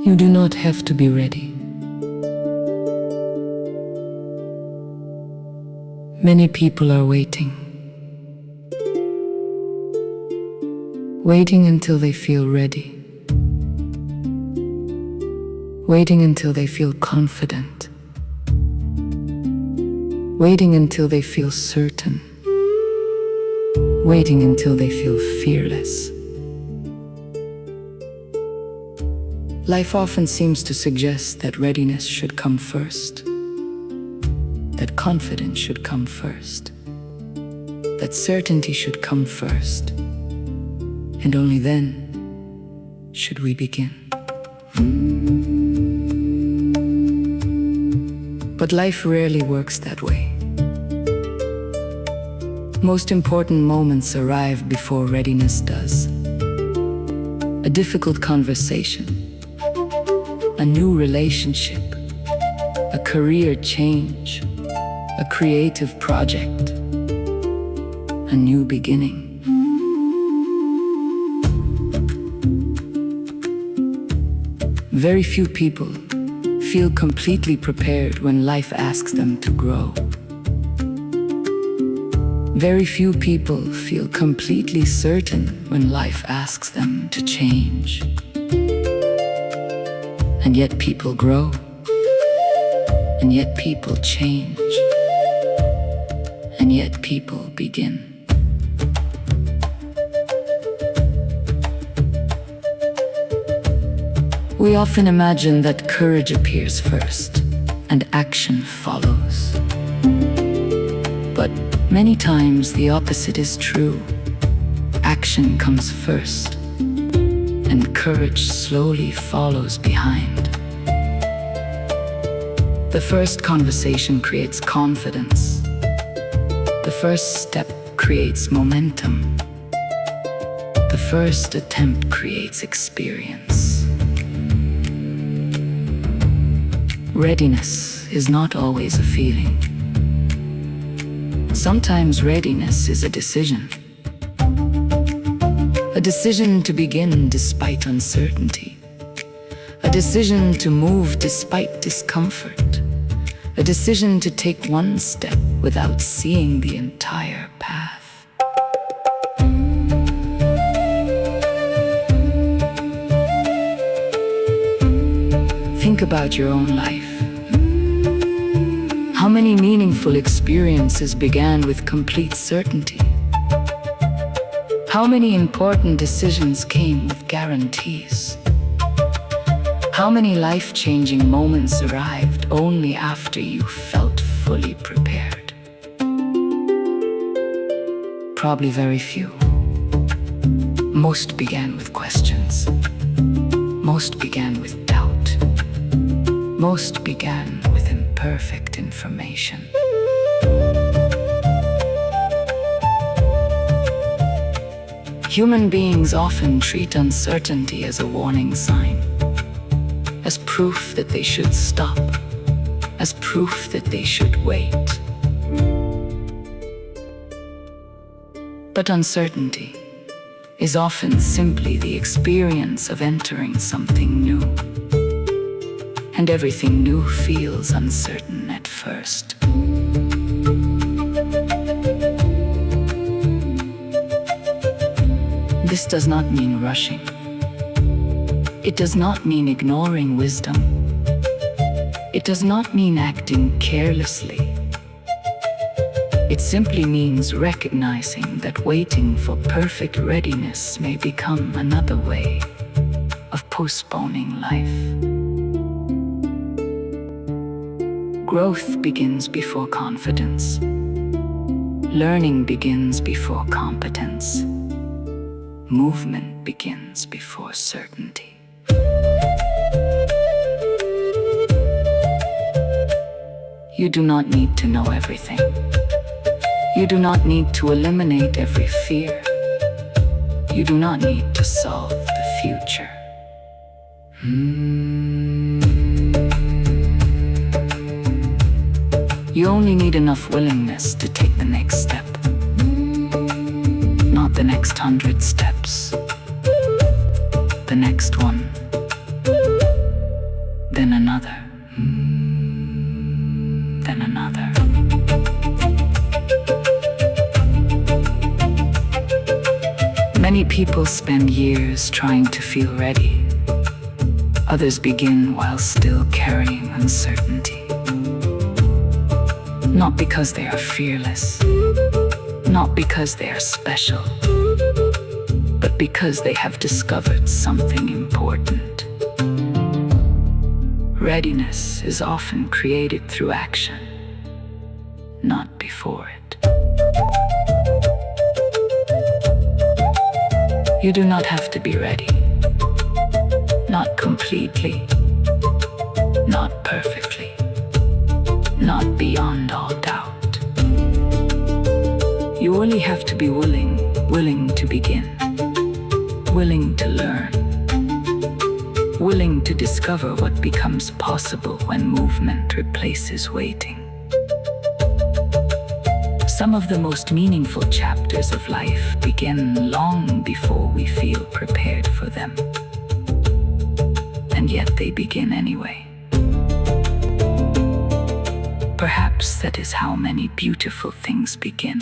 You do not have to be ready. Many people are waiting until they feel ready, waiting until they feel confident, waiting until they feel certain, waiting until they feel fearless. Life often seems to suggest that readiness should come first, that confidence should come first, that certainty should come first, and only then should we begin. But life rarely works that way. Most important moments arrive before readiness does. A difficult conversation, a new relationship, a career change, a creative project, a new beginning. Very few people feel completely prepared when life asks them to grow. Very few people feel completely certain when life asks them to change. And yet people grow, and yet people change, and yet people begin. We often imagine that courage appears first and action follows. But many times the opposite is true. Action comes first, and courage slowly follows behind. The first conversation creates confidence. The first step creates momentum. The first attempt creates experience. Readiness is not always a feeling. Sometimes readiness is a decision. A decision to begin despite uncertainty. A decision to move despite discomfort. A decision to take one step without seeing the entire path. Think about your own life. How many meaningful experiences began with complete certainty? How many important decisions came with guarantees? How many life-changing moments arrived only after you felt fully prepared? Probably very few. Most began with questions. Most began with doubt. Most began with imperfect information. Human beings often treat uncertainty as a warning sign, as proof that they should stop, as proof that they should wait. But uncertainty is often simply the experience of entering something new. And everything new feels uncertain at first. This does not mean rushing. It does not mean ignoring wisdom. It does not mean acting carelessly. It simply means recognizing that waiting for perfect readiness may become another way of postponing life. Growth begins before confidence. Learning begins before competence. Movement begins before certainty. You do not need to know everything. You do not need to eliminate every fear. You do not need to solve the future. You only need enough willingness to take the next step, not the next 100 steps, the next one, then another, then another. Many people spend years trying to feel ready. Others begin while still carrying uncertainty. Not because they are fearless, not because they are special, but because they have discovered something important. Readiness is often created through action, not before it. You do not have to be ready. Not completely, not perfectly, not beyond all doubt. You only have to be willing to begin, willing to learn, willing to discover what becomes possible when movement replaces waiting. Some of the most meaningful chapters of life begin long before we feel prepared for them. And yet they begin anyway. Perhaps that is how many beautiful things begin.